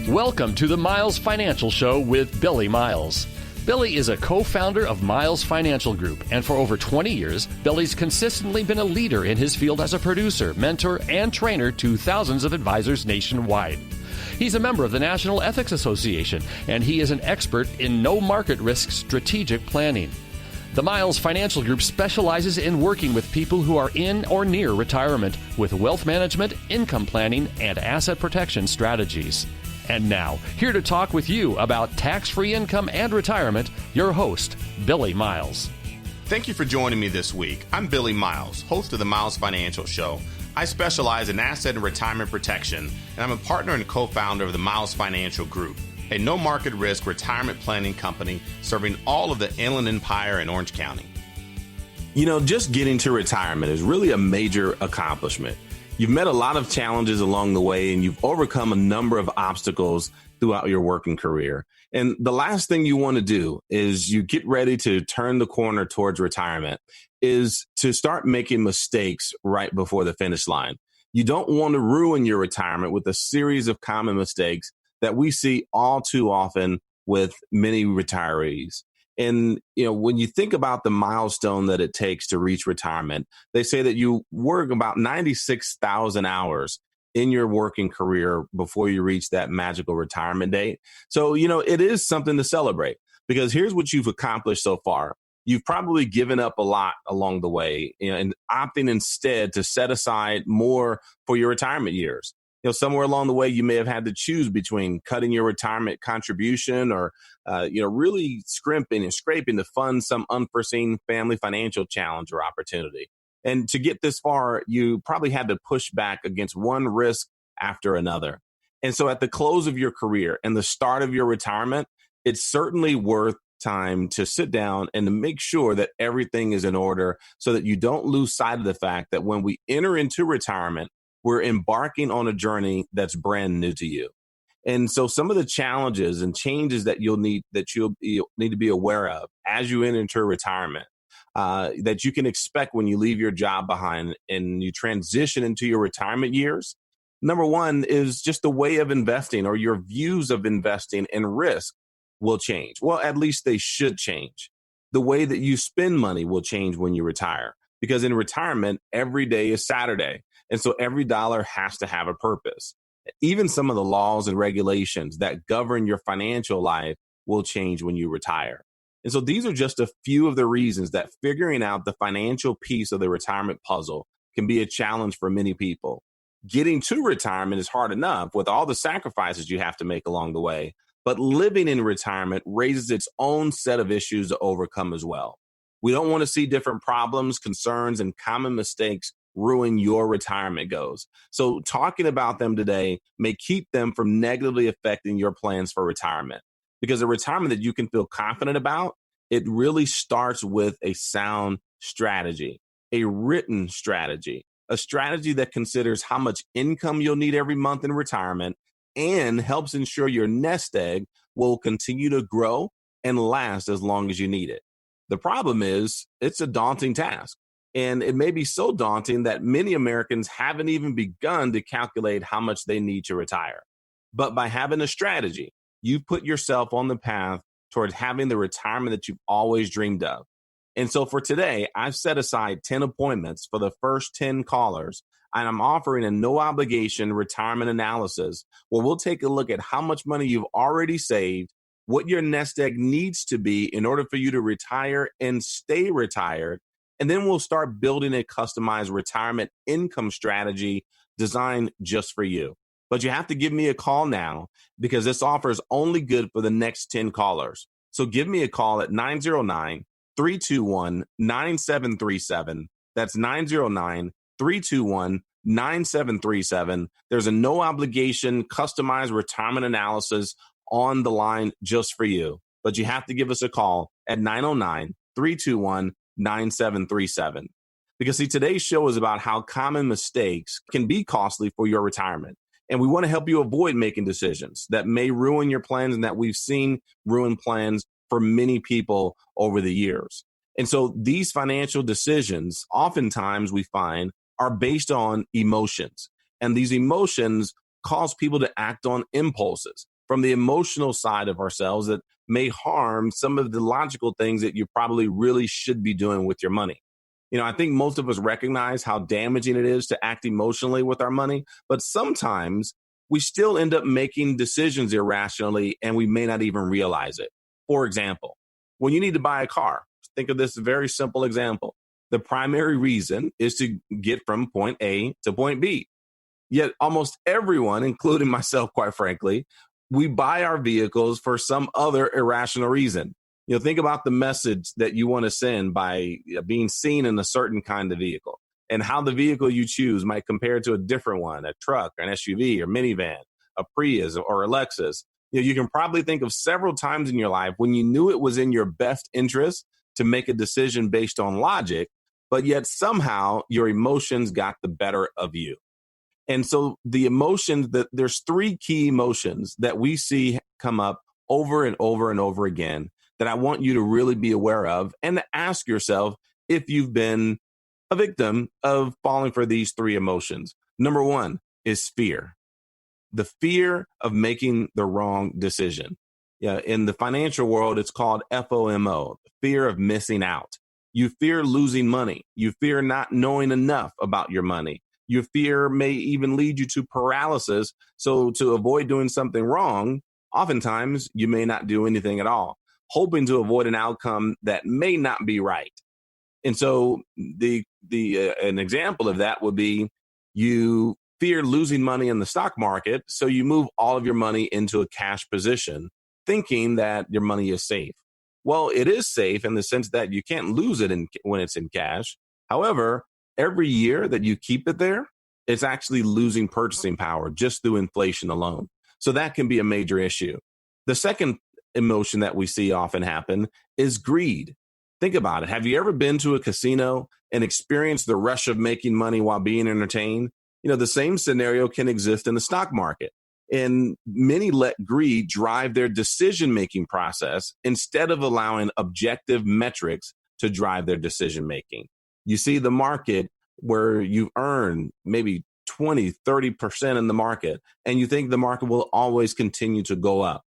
Welcome to the Miles Financial Show with Billy Miles. Billy is a co-founder of Miles Financial Group, and for over 20 years, Billy's consistently been a leader in his field as a producer, mentor, and trainer to thousands of advisors nationwide. He's a member of the National Ethics Association, and he is an expert in no market risk strategic planning. The Miles Financial Group specializes in working with people who are in or near retirement with wealth management, income planning, and asset protection strategies. And now, here to talk with you about tax-free income and retirement, your host, Billy Miles. Thank you for joining me this week. I'm Billy Miles, host of the Miles Financial Show. I specialize in asset and retirement protection, and I'm a partner and co-founder of the Miles Financial Group, a no-market risk retirement planning company serving all of the Inland Empire and Orange County. You know, just getting to retirement is really a major accomplishment. You've met a lot of challenges along the way, and you've overcome a number of obstacles throughout your working career. And the last thing you want to do is you get ready to turn the corner towards retirement is to start making mistakes right before the finish line. You don't want to ruin your retirement with a series of common mistakes that we see all too often with many retirees. And, you know, when you think about the milestone that it takes to reach retirement, they say that you work about 96,000 hours in your working career before you reach that magical retirement date. So, you know, it is something to celebrate because here's what you've accomplished so far. You've probably given up a lot along the way, you know, and opting instead to set aside more for your retirement years. You know, somewhere along the way, you may have had to choose between cutting your retirement contribution or, really scrimping and scraping to fund some unforeseen family financial challenge or opportunity. And to get this far, you probably had to push back against one risk after another. And so at the close of your career and the start of your retirement, it's certainly worth time to sit down and to make sure that everything is in order so that you don't lose sight of the fact that when we enter into retirement, we're embarking on a journey that's brand new to you. And so some of the challenges and changes that you'll need to be aware of as you enter into retirement, that you can expect when you leave your job behind and you transition into your retirement years. Number one is just the way of investing or your views of investing and risk will change. Well, at least they should change. The way that you spend money will change when you retire because in retirement, every day is Saturday. And so every dollar has to have a purpose. Even some of the laws and regulations that govern your financial life will change when you retire. And so these are just a few of the reasons that figuring out the financial piece of the retirement puzzle can be a challenge for many people. Getting to retirement is hard enough with all the sacrifices you have to make along the way, but living in retirement raises its own set of issues to overcome as well. We don't want to see different problems, concerns, and common mistakes ruin your retirement goals. So talking about them today may keep them from negatively affecting your plans for retirement. Because a retirement that you can feel confident about, it really starts with a sound strategy, a written strategy, a strategy that considers how much income you'll need every month in retirement and helps ensure your nest egg will continue to grow and last as long as you need it. The problem is it's a daunting task. And it may be so daunting that many Americans haven't even begun to calculate how much they need to retire. But by having a strategy, you've put yourself on the path towards having the retirement that you've always dreamed of. And so for today, I've set aside 10 appointments for the first 10 callers, and I'm offering a no obligation retirement analysis where we'll take a look at how much money you've already saved, what your nest egg needs to be in order for you to retire and stay retired. And then we'll start building a customized retirement income strategy designed just for you. But you have to give me a call now because this offer is only good for the next 10 callers. So give me a call at 909-321-9737. That's 909-321-9737. There's a no obligation customized retirement analysis on the line just for you. But you have to give us a call at 909-321-9737. Because see, today's show is about how common mistakes can be costly for your retirement. And we want to help you avoid making decisions that may ruin your plans and that we've seen ruin plans for many people over the years. And so these financial decisions, oftentimes we find, are based on emotions. And these emotions cause people to act on impulses. from the emotional side of ourselves that may harm some of the logical things that you probably really should be doing with your money. I think most of us recognize how damaging it is to act emotionally with our money, but sometimes we still end up making decisions irrationally and we may not even realize it. For example, when you need to buy a car, think of this very simple example. The primary reason is to get from point A to point B. Yet almost everyone, including myself, quite frankly, we buy our vehicles for some other irrational reason. Think about the message that you want to send by being seen in a certain kind of vehicle and how the vehicle you choose might compare to a different one, a truck, an SUV or minivan, a Prius or a Lexus. You can probably think of several times in your life when you knew it was in your best interest to make a decision based on logic, but yet somehow your emotions got the better of you. And so the emotions, there's three key emotions that we see come up over and over and over again that I want you to really be aware of and to ask yourself if you've been a victim of falling for these three emotions. Number one is fear. The fear of making the wrong decision. In the financial world, it's called FOMO, fear of missing out. You fear losing money. You fear not knowing enough about your money. Your fear may even lead you to paralysis. So to avoid doing something wrong, oftentimes you may not do anything at all, hoping to avoid an outcome that may not be right. And so an example of that would be you fear losing money in the stock market, so you move all of your money into a cash position, thinking that your money is safe. Well, it is safe in the sense that you can't lose it when it's in cash. However, every year that you keep it there, it's actually losing purchasing power just through inflation alone. So that can be a major issue. The second emotion that we see often happen is greed. Think about it. Have you ever been to a casino and experienced the rush of making money while being entertained? The same scenario can exist in the stock market. And many let greed drive their decision-making process instead of allowing objective metrics to drive their decision-making. You see the market where you earn maybe 20, 30% in the market, and you think the market will always continue to go up.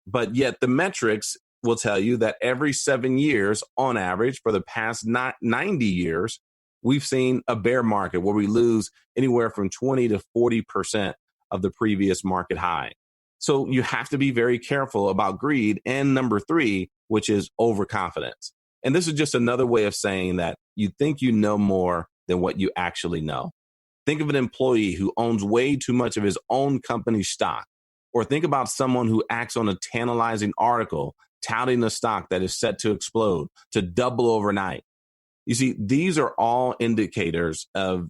But yet the metrics will tell you that every 7 years, on average, for the past 90 years, we've seen a bear market where we lose anywhere from 20 to 40% of the previous market high. So you have to be very careful about greed. And number three, which is overconfidence. And this is just another way of saying that you think you know more than what you actually know. Think of an employee who owns way too much of his own company's stock. Or think about someone who acts on a tantalizing article touting a stock that is set to explode, to double overnight. You see, these are all indicators of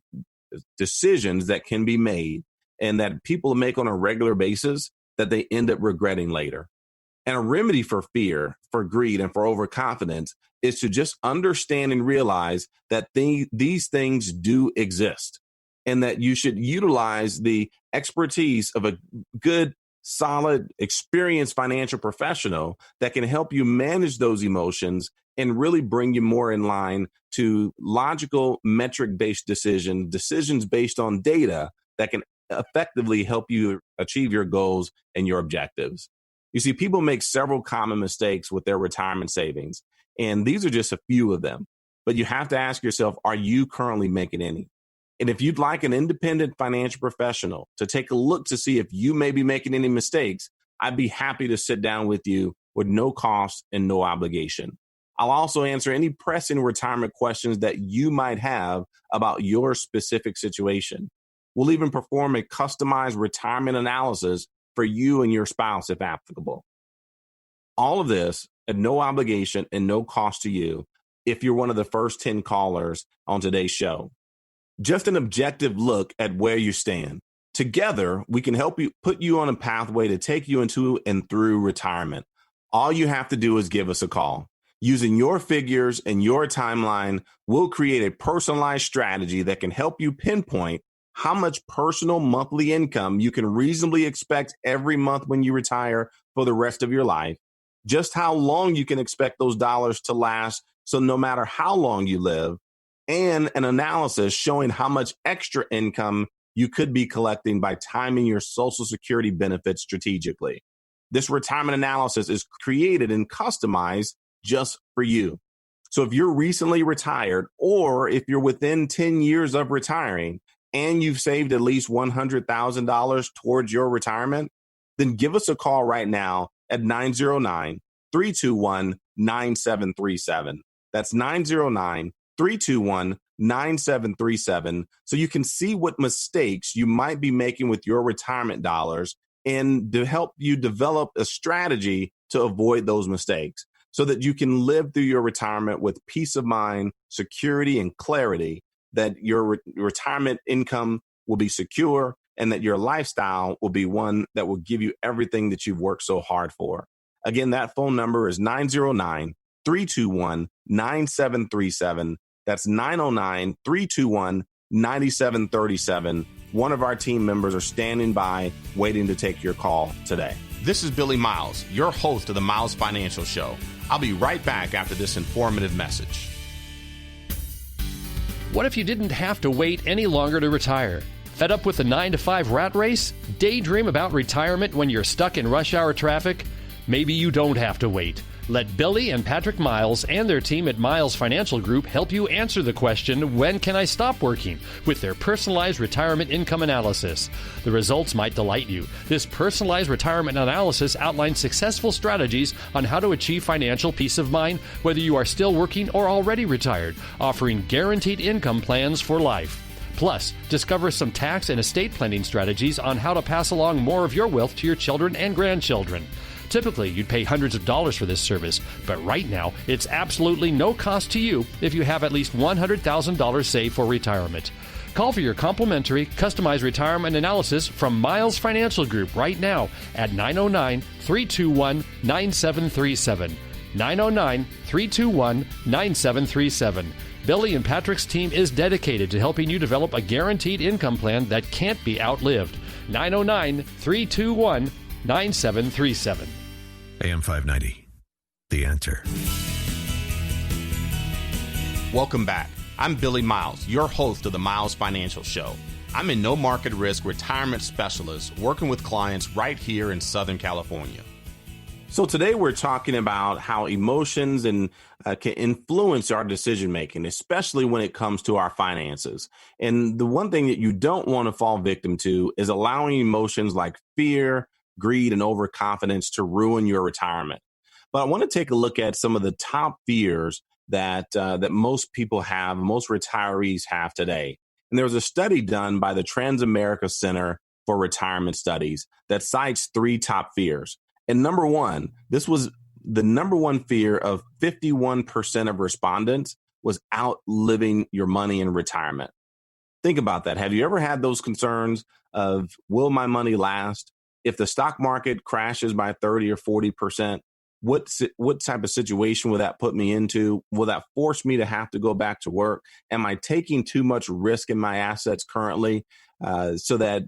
decisions that can be made and that people make on a regular basis that they end up regretting later. And a remedy for fear, for greed, and for overconfidence is to just understand and realize that these things do exist and that you should utilize the expertise of a good, solid, experienced financial professional that can help you manage those emotions and really bring you more in line to logical, metric-based decisions based on data that can effectively help you achieve your goals and your objectives. You see, people make several common mistakes with their retirement savings, and these are just a few of them. But you have to ask yourself, are you currently making any? And if you'd like an independent financial professional to take a look to see if you may be making any mistakes, I'd be happy to sit down with you with no cost and no obligation. I'll also answer any pressing retirement questions that you might have about your specific situation. We'll even perform a customized retirement analysis for you and your spouse if applicable. All of this at no obligation and no cost to you if you're one of the first 10 callers on today's show. Just an objective look at where you stand. Together, we can help you put you on a pathway to take you into and through retirement. All you have to do is give us a call. Using your figures and your timeline, we'll create a personalized strategy that can help you pinpoint how much personal monthly income you can reasonably expect every month when you retire for the rest of your life, just how long you can expect those dollars to last, so no matter how long you live, and an analysis showing how much extra income you could be collecting by timing your Social Security benefits strategically. This retirement analysis is created and customized just for you. So if you're recently retired, or if you're within 10 years of retiring and you've saved at least $100,000 towards your retirement, then give us a call right now at 909-321-9737. That's 909-321-9737. So you can see what mistakes you might be making with your retirement dollars and to help you develop a strategy to avoid those mistakes so that you can live through your retirement with peace of mind, security, and clarity that your retirement income will be secure and that your lifestyle will be one that will give you everything that you've worked so hard for. Again, that phone number is 909-321-9737. That's 909-321-9737. One of our team members are standing by waiting to take your call today. This is Billy Miles, your host of the Miles Financial Show. I'll be right back after this informative message. What if you didn't have to wait any longer to retire? Fed up with the 9-to-5 rat race? Daydream about retirement when you're stuck in rush hour traffic? Maybe you don't have to wait. Let Billy and Patrick Miles and their team at Miles Financial Group help you answer the question, when can I stop working? With their personalized retirement income analysis. The results might delight you. This personalized retirement analysis outlines successful strategies on how to achieve financial peace of mind, whether you are still working or already retired, offering guaranteed income plans for life. Plus, discover some tax and estate planning strategies on how to pass along more of your wealth to your children and grandchildren. Typically, you'd pay hundreds of dollars for this service, but right now, it's absolutely no cost to you if you have at least $100,000 saved for retirement. Call for your complimentary, customized retirement analysis from Miles Financial Group right now at 909-321-9737. 909-321-9737. Billy and Patrick's team is dedicated to helping you develop a guaranteed income plan that can't be outlived. 909-321-9737. AM 590, The Answer. Welcome back. I'm Billy Miles, your host of the Miles Financial Show. I'm a no market risk retirement specialist working with clients right here in Southern California. So today we're talking about how emotions can influence our decision making, especially when it comes to our finances. And the one thing that you don't want to fall victim to is allowing emotions like fear, greed, and overconfidence to ruin your retirement. But I want to take a look at some of the top fears that most people have, most retirees have today. And there was a study done by the Transamerica Center for Retirement Studies that cites 3 top fears. And number one, this was the number one fear of 51% of respondents was outliving your money in retirement. Think about that. Have you ever had those concerns of, will my money last? If the stock market crashes by 30 or 40%, what type of situation will that put me into? Will that force me to have to go back to work? Am I taking too much risk in my assets currently so that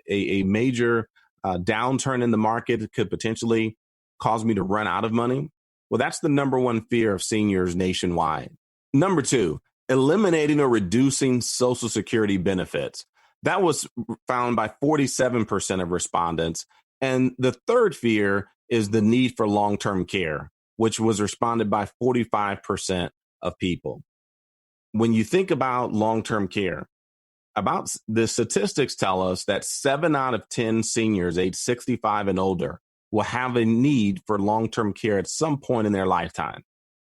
a major downturn in the market could potentially cause me to run out of money? Well, that's the number one fear of seniors nationwide. Number 2, eliminating or reducing Social Security benefits. That was found by 47% of respondents. And the third fear is the need for long-term care, which was responded by 45% of people. When you think about long-term care, about the statistics tell us that 7 out of 10 seniors age 65 and older will have a need for long-term care at some point in their lifetime.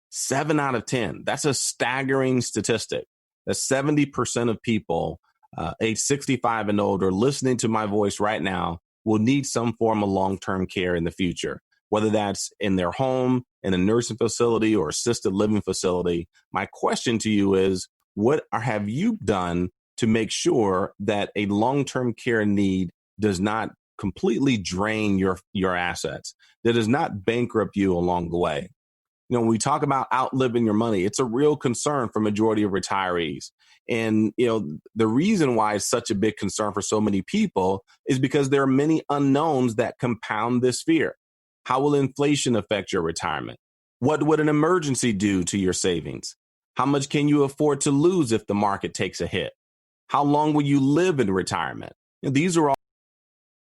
7 out of 10. That's a staggering statistic. That 70% of people age 65 and older listening to my voice right now will need some form of long-term care in the future, whether that's in their home, in a nursing facility, or assisted living facility. My question to you is, what have you done to make sure that a long-term care need does not completely drain your assets, that does not bankrupt you along the way? You know, when we talk about outliving your money, it's a real concern for majority of retirees. And, you know, the reason why it's such a big concern for so many people is because there are many unknowns that compound this fear. How will inflation affect your retirement? What would an emergency do to your savings? How much can you afford to lose if the market takes a hit? How long will you live in retirement? And these are all